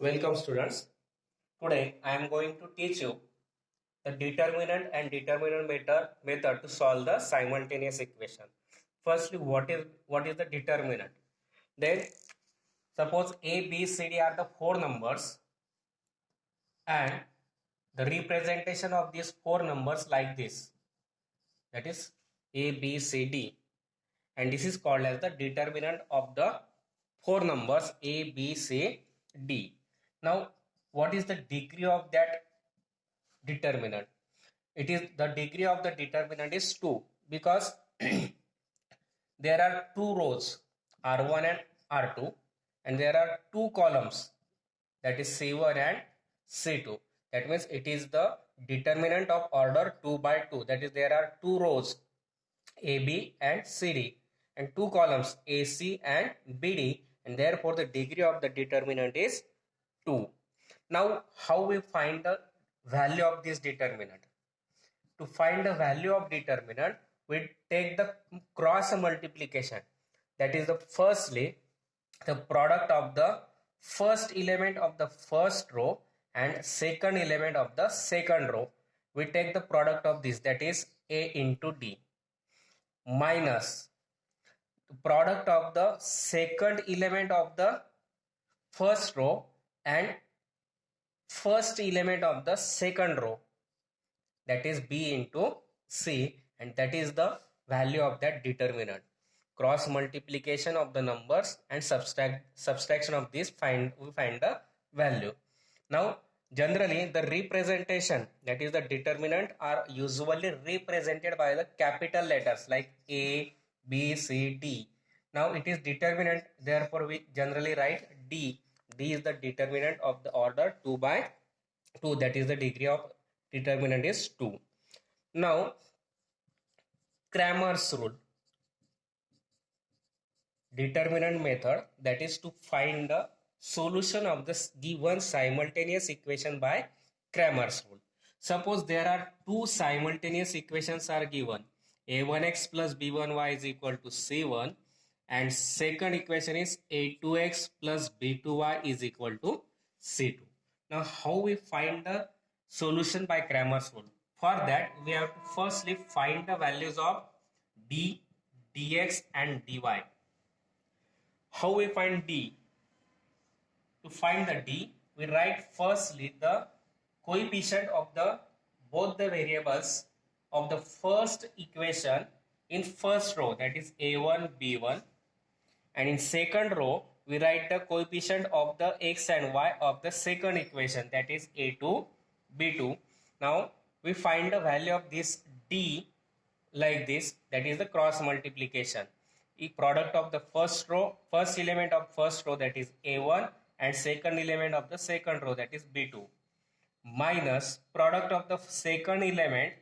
Welcome students. Today I am going to teach you the determinant and determinant method to solve the simultaneous equation. Firstly, what is the determinant? Then suppose A, B, C, D are the four numbers and the representation of these four numbers like this. That is A, B, C, D, and this is called as the determinant of the four numbers A, B, C, D. Now, what is the degree of that determinant? It is the degree of the determinant is 2 because there are two rows R1 and R2 and there are two columns, that is C1 and C2. That means it is the determinant of order 2 by 2. That is there are two rows AB and CD and two columns AC and BD, and therefore the degree of the determinant is 2. Now how we find the value of this determinant? To find the value of determinant, we take the cross multiplication. That is the firstly the product of the first element of the first row and second element of the second row. We take the product of this, that is A into D, minus the product of the second element of the first row and first element of the second row, that is B into C, and that is the value of that determinant. Cross multiplication of the numbers and subtraction of this we find the value. Now generally the representation, that is the determinant, are usually represented by the capital letters like A, B, C, D. Now it is determinant, therefore we generally write D. D is the determinant of the order 2 by 2, that is the degree of determinant is 2. Now Cramer's rule, determinant method, that is to find the solution of the given simultaneous equation by Cramer's rule. Suppose there are two simultaneous equations are given, a1x plus b1y is equal to c1, and second equation is a2x plus b2y is equal to c2. Now how we find the solution by Cramer's rule? For that we have to firstly find the values of d, dx and dy. How we find d? To find the d, we write firstly the coefficient of the both the variables of the first equation in first row, that is a1 b1, and in second row we write the coefficient of the x and y of the second equation, that is a2 b2. Now we find the value of this d like this, that is the cross multiplication. The product of the first element of first row, that is a1, and second element of the second row, that is b2, minus product of the second element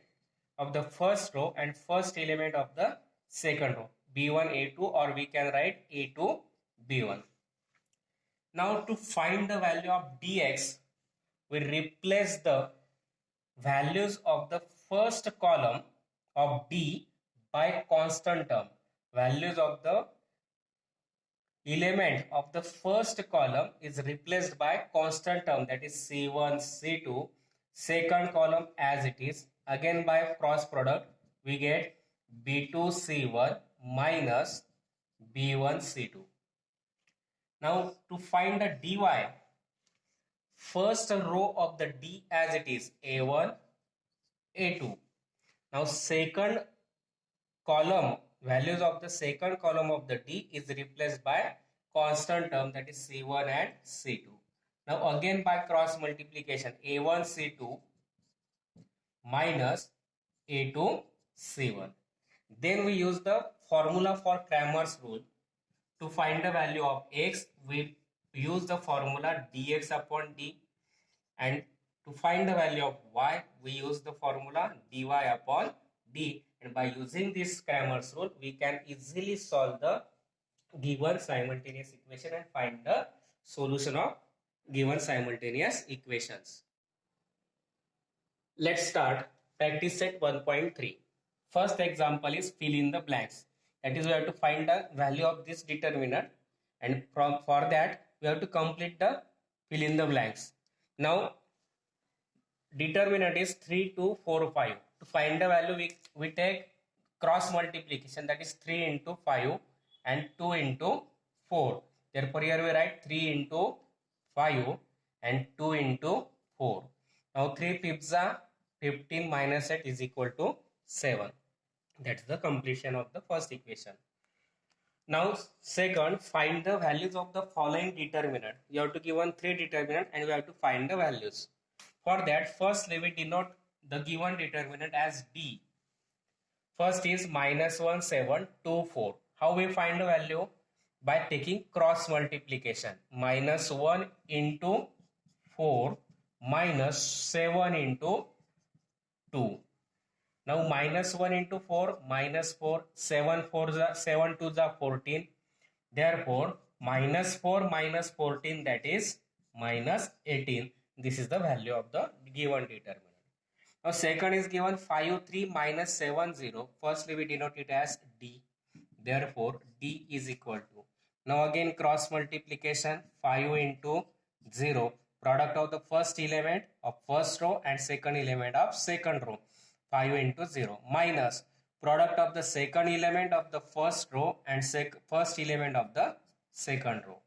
of the first row and first element of the second row, b1 a2, or we can write a2 b1. Now to find the value of dx, we replace the values of the first column of d by constant term. Values of the element of the first column is replaced by constant term, that is c1 c2, second column as it is, again by cross product we get b2 c1 minus b1 c2. Now to find the dy, first row of the d as it is a1 a2. Now second column, values of the second column of the d is replaced by constant term, that is c1 and c2. Now again by cross multiplication, a1 c2 minus a2 c1. Then we use the formula for Cramer's rule. To find the value of x, we use the formula dx upon d, and to find the value of y, we use the formula dy upon d. And by using this Cramer's rule, we can easily solve the given simultaneous equation and find the solution of given simultaneous equations. Let's start practice set 1.3. First example is fill in the blanks. That is, we have to find the value of this determinant, and for that we have to complete the fill in the blanks. Now determinant is 3, 2, 4, 5. To find the value, we take cross multiplication, that is 3 into 5 and 2 into 4. Therefore, here we write 3 into 5 and 2 into 4. Now 3 fifths are 15 minus 8 is equal to 7. That's the completion of the first equation. Now second, find the values of the following determinant. You have to give one 3 determinant and we have to find the values. For that, firstly we denote the given determinant as D. First is minus 1, 7, 2, 4. How we find the value? By taking cross multiplication. Minus 1 into 4 minus 7 into 2. Now minus 1 into 4 minus 4, 7 4 7 2 is 14. Therefore minus 4 minus 14, that is minus 18. This is the value of the given determinant. Now second is given 5 3 minus 7 0. Firstly we denote it as D. Therefore D is equal to, now again cross multiplication, 5 into 0, product of the first element of first row and second element of second row, 5 into 0, minus product of the second element of the first row and first element of the second row.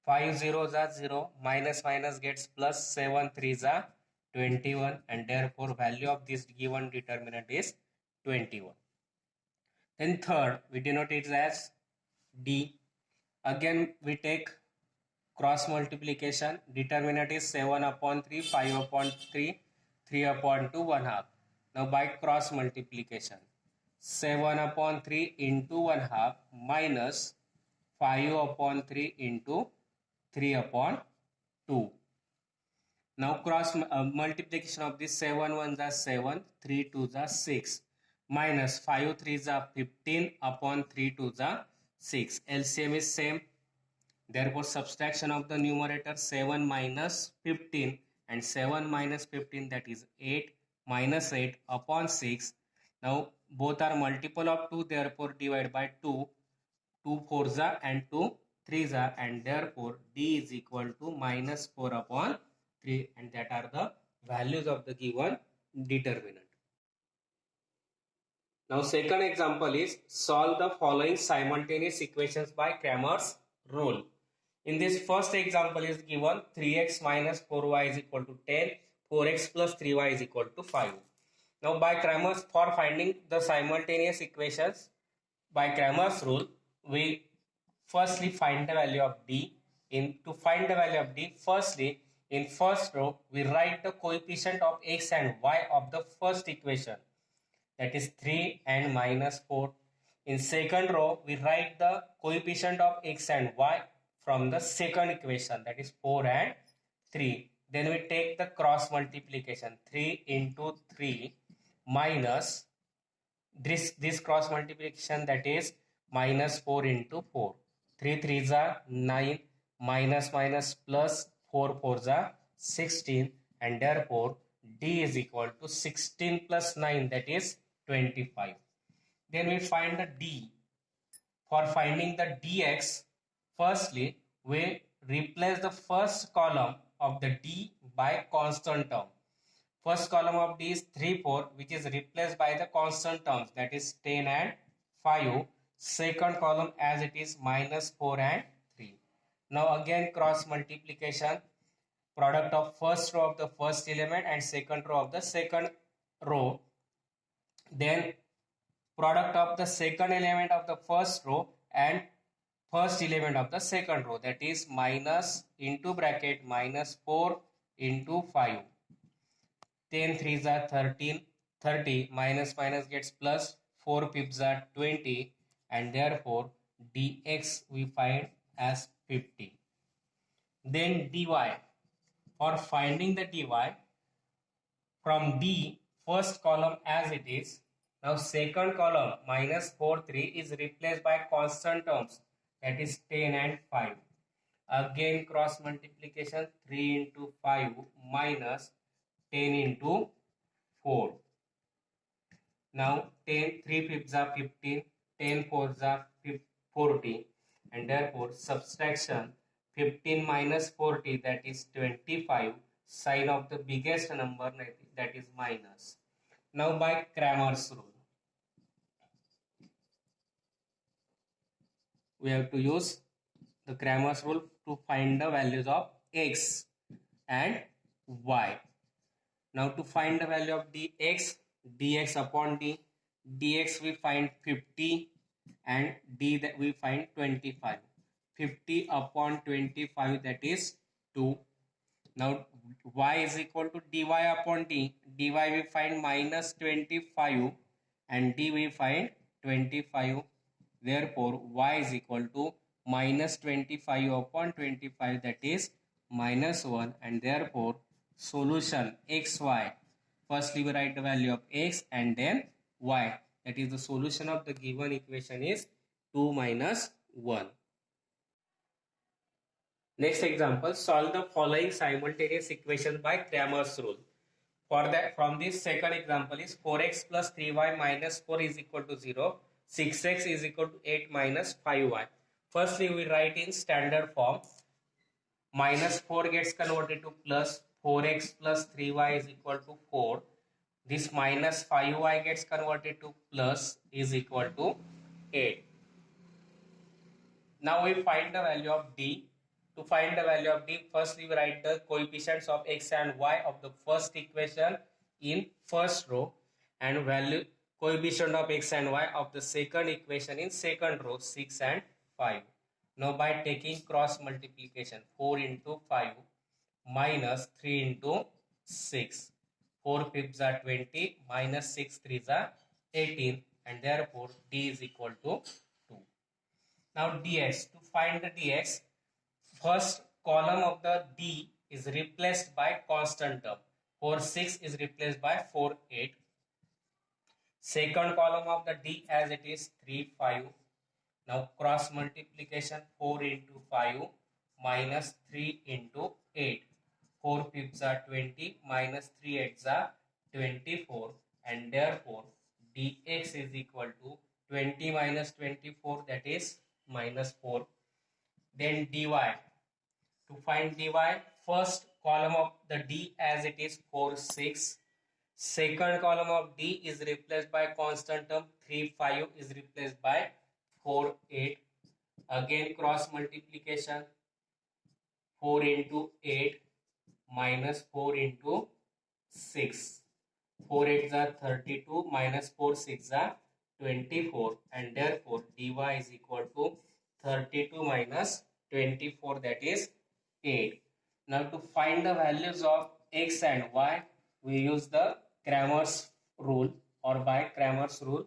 5 zeros are 0, minus minus gets plus, 7 threes are 21, and therefore value of this given determinant is 21. Then third, we denote it as D. Again we take cross multiplication. Determinant is 7 upon 3, 5 upon 3, 3 upon 2, 1 half. Now by cross multiplication, 7 upon 3 into 1 half minus 5 upon 3 into 3 upon 2. Now cross multiplication of this, 7 1s are 7, 3 2s are 6, minus 5 3s are 15 upon 3 2s are 6. LCM is same. Therefore subtraction of the numerator, 7 minus 15 and 7 minus 15, that is 8, minus 8 upon 6. Now both are multiple of 2, therefore divide by 2. 2 4s are and 2 3s are, and therefore D is equal to minus 4 upon 3, and that are the values of the given determinant. Now second example is solve the following simultaneous equations by Cramer's rule. In this first example is given 3x minus 4y is equal to 10, 4x plus 3y is equal to 5. Now by Cramer's, for finding the simultaneous equations by Cramer's rule, we firstly find the value of D. To find the value of D, firstly in first row we write the coefficient of x and y of the first equation, that is 3 and minus 4. In second row we write the coefficient of x and y from the second equation, that is 4 and 3. Then we take the cross multiplication, 3 into 3 minus this cross multiplication, that is minus 4 into 4. 3 3s are 9, minus minus plus, 4 4s are 16, and therefore D is equal to 16 plus 9, that is 25. Then we find the D. For finding the dx, firstly we replace the first column of the D by constant term. First column of D is 3 4, which is replaced by the constant terms, that is 10 and 5. Second column as it is minus 4 and 3. Now again cross multiplication, product of first row of the first element and second row of the second row. Then product of the second element of the first row and first element of the second row, that is minus into bracket minus 4 into 5. 10 3s are 13, 30, minus minus gets plus, 4 fifths are 20, and therefore dx we find as 50. Then dy. For finding the dy, from D first column as it is, now second column minus 4 3 is replaced by constant terms, that is 10 and 5. Again cross multiplication, 3 into 5 minus 10 into 4. Now 10 3 fifths are 15, 10 fours are 40, and therefore subtraction, 15 minus 40, that is 25. Sign of the biggest number, that is minus. Now by Cramer's rule, we have to use the Cramer's rule to find the values of x and y. Now to find the value of dx upon dx we find 50 and d that we find 25. 50 upon 25, that is 2. Now y is equal to dy upon dy we find minus 25 and d we find 25. Therefore y is equal to minus 25 upon 25, that is minus 1, and therefore solution xy, firstly we write the value of x and then y, that is the solution of the given equation is 2 minus 1. Next example, solve the following simultaneous equation by Cramer's rule. For that, from this second example is 4x plus 3y minus 4 is equal to 0, 6x is equal to 8 minus 5y. Firstly we write in standard form. Minus 4 gets converted to plus, 4x plus 3y is equal to 4. This minus 5y gets converted to plus is equal to 8. Now we find the value of d. To find the value of d, firstly we write the coefficients of x and y of the first equation in first row and value coefficient of x and y of the second equation in second row, 6 and 5. Now by taking cross multiplication, 4 into 5 minus 3 into 6. 4 fifths are 20 minus 6 threes are 18, and therefore d is equal to 2. Now dx, to find the dx, first column of the d is replaced by constant term. 4 6 is replaced by 4 8. Second column of the d as it is 3 5. Now cross multiplication, 4 into 5 minus 3 into 8. 4 fifths are 20 minus 3 eighths are 24, and therefore dx is equal to 20 minus 24, that is minus 4. Then dy, to find dy, first column of the d as it is 4 6. Second column of d is replaced by constant term, 3 5 is replaced by 4 8. Again cross multiplication, 4 into 8 minus 4 into 6. 4 8s are 32 minus 4 6 are 24, and therefore dy is equal to 32 minus 24, that is 8. Now to find the values of x and y, we use the Cramer's rule, or by Cramer's rule.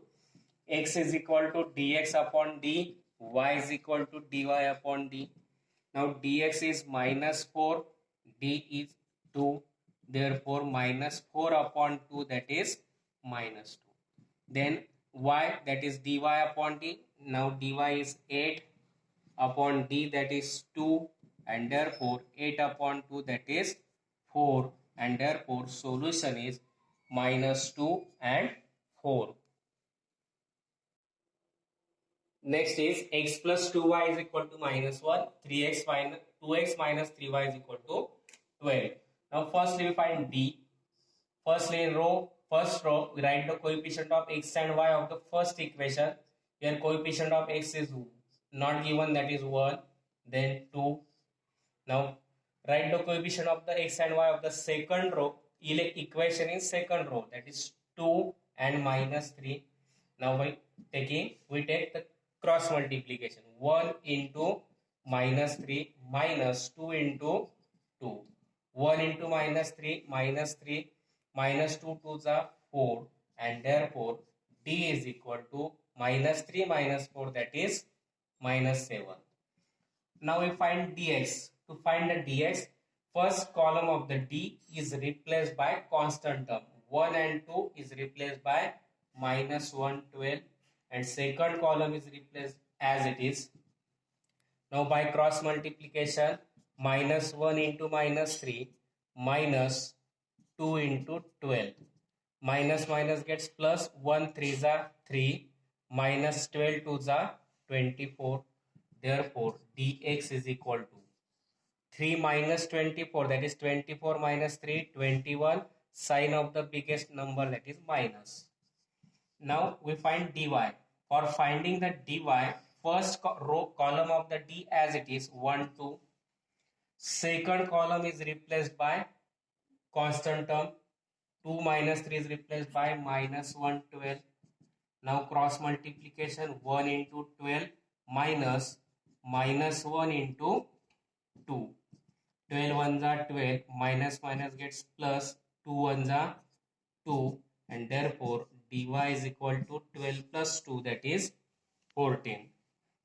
X is equal to dx upon d, y is equal to dy upon d. Now dx is minus 4, d is 2, therefore minus 4 upon 2, that is minus 2. Then y, that is dy upon d. Now dy is 8 upon d, that is 2, and therefore 8 upon 2, that is 4, and therefore solution is minus 2 and 4. Next is x plus 2y is equal to minus 1, 3x minus 2x minus 3y is equal to 12. Now firstly we find d. Firstly in first row we write the coefficient of x and y of the first equation. Here coefficient of x is not given, that is 1, then 2. Now write the coefficient of the x and y of the second row equation in second row, that is 2 and minus 3. Now by we take the cross multiplication, 1 into minus 3 minus 2 into 2. 1 into minus 3 minus 3 minus 2 2s are 4, and therefore d is equal to minus 3 minus 4, that is minus 7. Now we find dx. To find the dx, first column of the d is replaced by constant term. 1 and 2 is replaced by minus 1 12, and second column is replaced as it is. Now by cross multiplication, minus 1 into minus 3 minus 2 into 12. Minus minus gets plus, 1 3s are 3 minus 12 2s are 24. Therefore dx is equal to 3 minus 24, that is 24 minus 3, 21. Sign of the biggest number, that is minus. Now we find dy. For finding the dy, first row column of the d as it is 1, 2. Second column is replaced by constant term. 2 minus 3 is replaced by minus 1, 12. Now cross multiplication, 1 into 12 minus minus 1 into 2. 12 ones are 12, minus minus gets plus, 2 ones are 2, and therefore dy is equal to 12 plus 2, that is 14.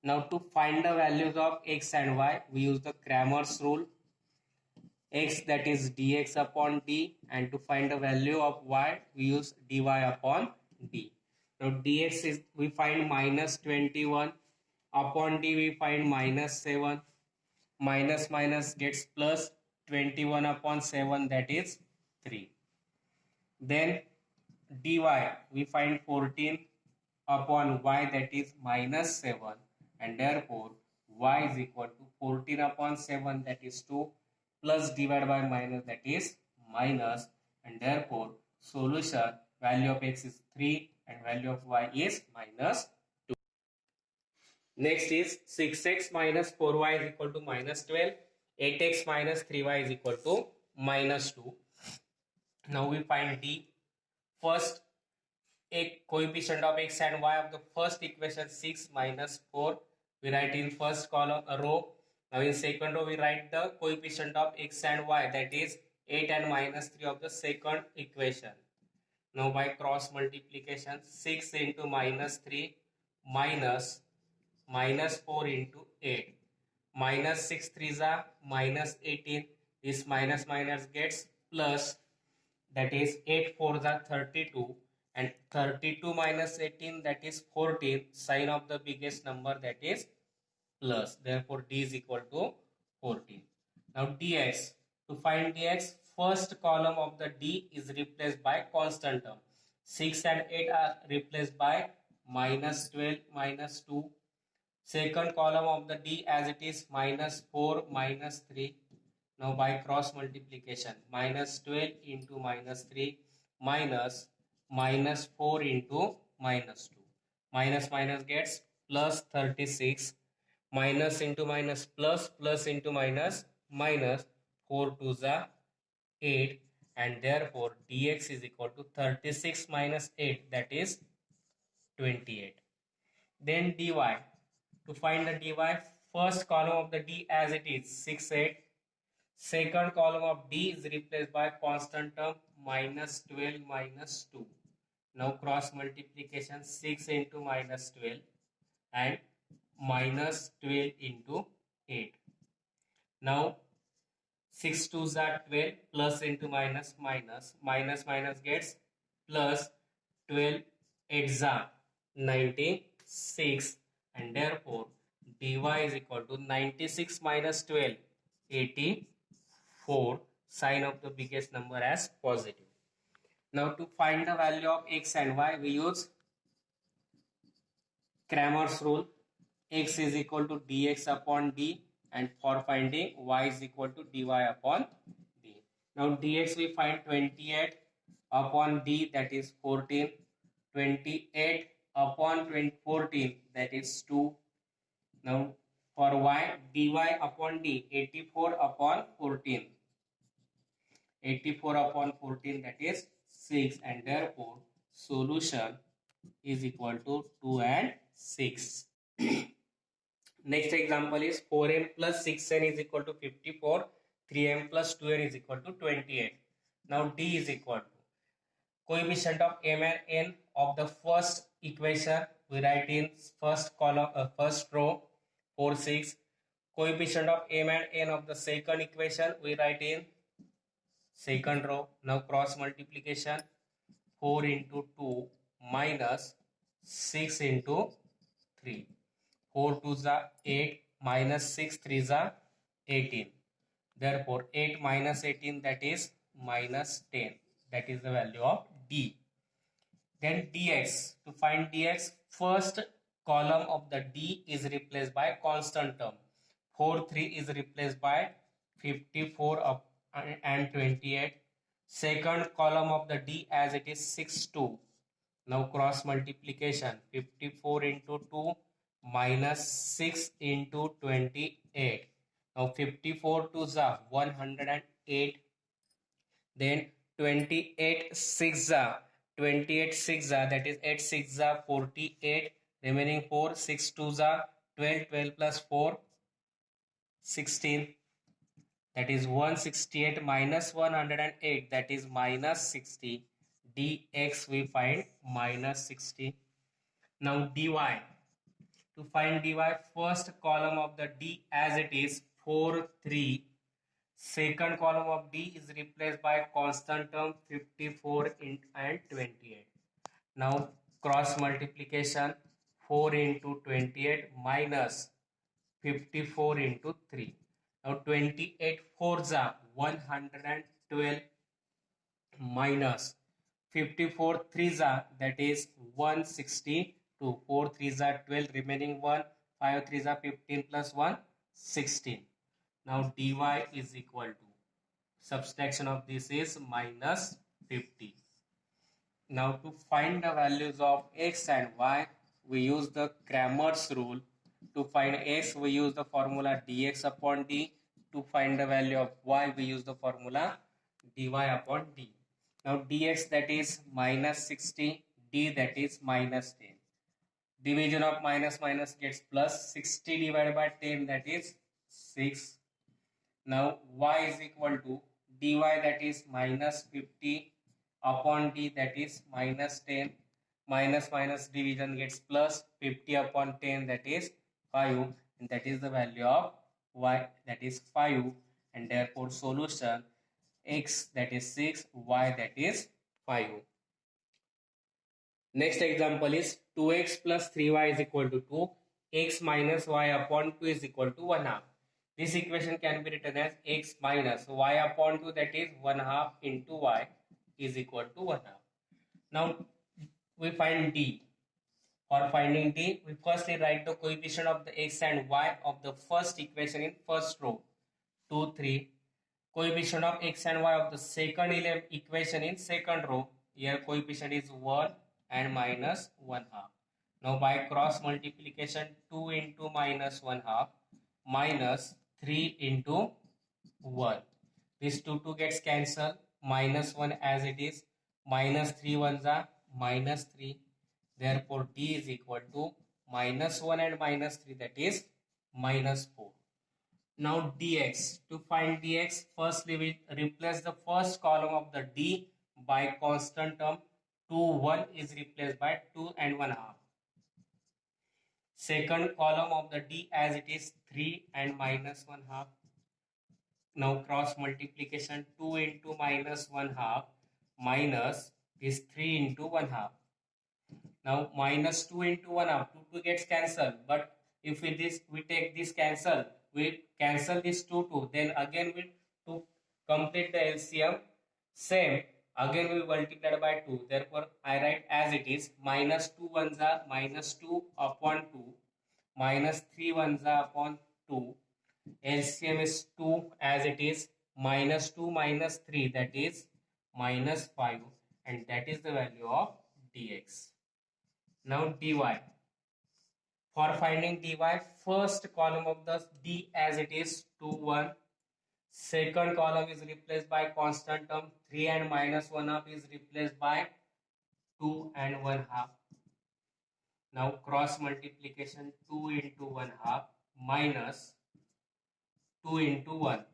Now to find the values of x and y, we use the Cramer's rule. X, that is dx upon d, and to find the value of y, we use dy upon d. Now dx is, we find minus 21, upon d we find minus 7, minus minus gets plus, 21 upon 7, that is 3. Then dy we find 14 upon y, that is minus 7, and therefore y is equal to 14 upon 7, that is 2, plus divided by minus, that is minus, and therefore solution, value of x is 3 and value of y is minus 2. Next is 6x minus 4y is equal to minus 12. 8x minus 3y is equal to minus 2. Now we find d. First, a coefficient of x and y of the first equation 6 minus 4. We write in first column a row. Now in second row we write the coefficient of x and y, that is 8 and minus 3 of the second equation. Now by cross multiplication, 6 into minus 3 minus minus 4 into 8. Minus 6 3s are minus 18. This minus minus gets plus, that is 8 4s are 32, and 32 minus 18, that is 14. Sign of the biggest number, that is plus. Therefore d is equal to 14. Now dx. To find dx, first column of the d is replaced by constant term. 6 and 8 are replaced by minus 12 minus 2. Second column of the d as it is minus 4 minus 3. Now by cross multiplication, minus 12 into minus 3 minus minus 4 into minus 2. Minus minus gets plus 36. Minus into minus plus, plus into minus minus, 4 2s are 8, and therefore dx is equal to 36 minus 8, that is 28. Then dy. To find the dy, first column of the d as it is 6 8. Second column of d is replaced by constant term minus 12 minus 2. Now cross multiplication, 6 into minus 12 and minus 12 into 8. Now 6 2s are 12, plus into minus minus, minus minus gets plus, 12 8s are 96, and therefore dy is equal to 96 minus 12, 84. Sign of the biggest number as positive. Now to find the value of x and y, we use Cramer's rule. X is equal to dx upon d, and for finding y is equal to dy upon d. Now dx we find 28 upon d, that is 14. 28 upon 14, that is 2. Now for y, dy upon d, 84 upon 14. 84 upon 14, that is 6, and therefore solution is equal to 2 and 6. Next example is 4m plus 6n is equal to 54. 3m plus 2n is equal to 28. Now d is equal to coefficient of m and n of the first equation. We write in first column, first row 4 6. Coefficient of m and n of the second equation, we write in second row. Now cross multiplication, 4 into 2 minus 6 into 3. 4 2s are 8, minus 6 3s are 18. Therefore 8 minus 18, that is minus 10. That is the value of d. Then dx. To find dx, first column of the d is replaced by constant term. 4 3 is replaced by 54 up and 28. Second column of the D as it is 6 2. Now cross multiplication 54 into 2 minus 6 into 28. Now 54 to the 108. Then 28 6 28 6 that is 8 6 48. Remaining 4 6 2 12 12 plus 4 16. That is 168 minus 108, that is minus 60. Dx we find minus 60. Now dy. To find dy, first column of the D as it is 4 3. Second column of D is replaced by constant term 54 and 28. Now cross multiplication 4 into 28 minus 54 into 3. Now 28 4s are 112 minus 54 3s are, that is 162. 4 3s are 12, remaining 1, 5 3s are 15 plus 1 16. Now dy is equal to, subtraction of this is minus 50. Now to find the values of x and y, we use the Cramer's rule. To find x, we use the formula dx upon d. To find the value of y, we use the formula dy upon d. Now dx, that is minus 60, d that is minus 10. Division of minus minus gets plus. 60 divided by 10, that is 6. Now y is equal to dy, that is minus 50 upon d, that is minus 10. Minus minus division gets plus. 50 upon 10, that is 5, and that is the value of y, that is 5. And therefore solution, x that is 6, y that is 5. Next example is 2x plus 3y is equal to 2. X minus y upon 2 is equal to 1 half. This equation can be written as x minus y upon 2, that is 1 half into y is equal to 1 half. Now we find d. For finding d, we firstly write the coefficient of the x and y of the first equation in first row, 2 3. Coefficient of x and y of the second equation in second row, here coefficient is 1 and minus 1 half. Now by cross multiplication, 2 into minus 1 half minus 3 into 1. This 2 gets cancelled, minus 1 as it is, minus 3 ones are minus 3. Therefore d is equal to minus 1 and minus 3, that is minus 4. Now dx. To find dx, firstly we replace the first column of the d by constant term. 2 1 is replaced by 2 and 1 half. Second column of the d as it is 3 and minus 1 half. Now cross multiplication, 2 into minus 1 half minus this 3 into 1 half. Now minus 2 into 1 half, 2 gets cancelled, but if we take this cancel, we cancel this 2, then again we to complete the LCM, same, again we multiply by 2. Therefore I write as it is, minus 2 ones are minus 2 upon 2, minus 3 ones are upon 2. LCM is 2 as it is, minus 2 minus 3, that is minus 5, and that is the value of dx. Now dy. For finding dy, first column of the d as it is 2 1. Second column is replaced by constant term 3 and minus 1 half is replaced by 2 and 1 half. Now cross multiplication, 2 into 1 half minus 2 into 1.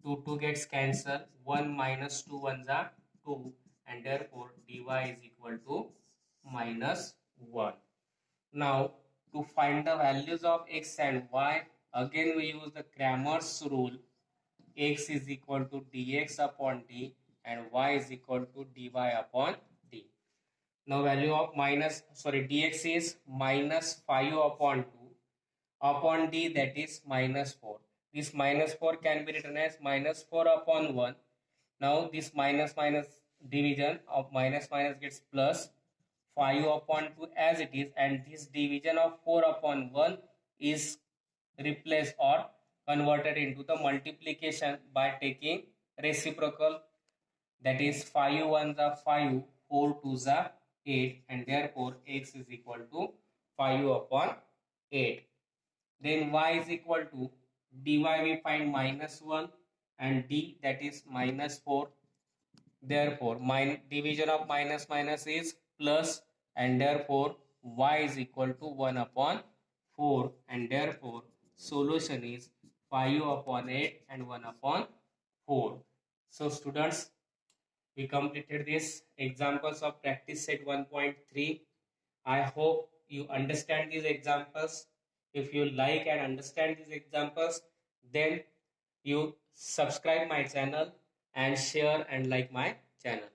2 gets cancelled, 1 minus 2 ones are 2, and therefore dy is equal to minus 1. Now to find the values of x and y, again we use the Cramer's rule. X is equal to dx upon d and y is equal to dy upon d. Now value of dx is minus 5 upon 2 upon d, that is minus 4. This minus 4 can be written as minus 4 upon 1. Now this minus minus division of minus minus gets plus, 5 upon 2 as it is, and this division of 4 upon 1 is replaced or converted into the multiplication by taking reciprocal, that is 5 ones are 5, 4 twos are 8, and therefore x is equal to 5 upon 8. Then y is equal to dy, we find -1, and d, that is -4. Therefore division of minus minus is plus, and therefore y is equal to 1 upon 4, and therefore solution is 5 upon 8 and 1 upon 4. So students, we completed this examples of practice set 1.3. I hope you understand these examples. If you like and understand these examples, then you subscribe my channel and share and like my channel.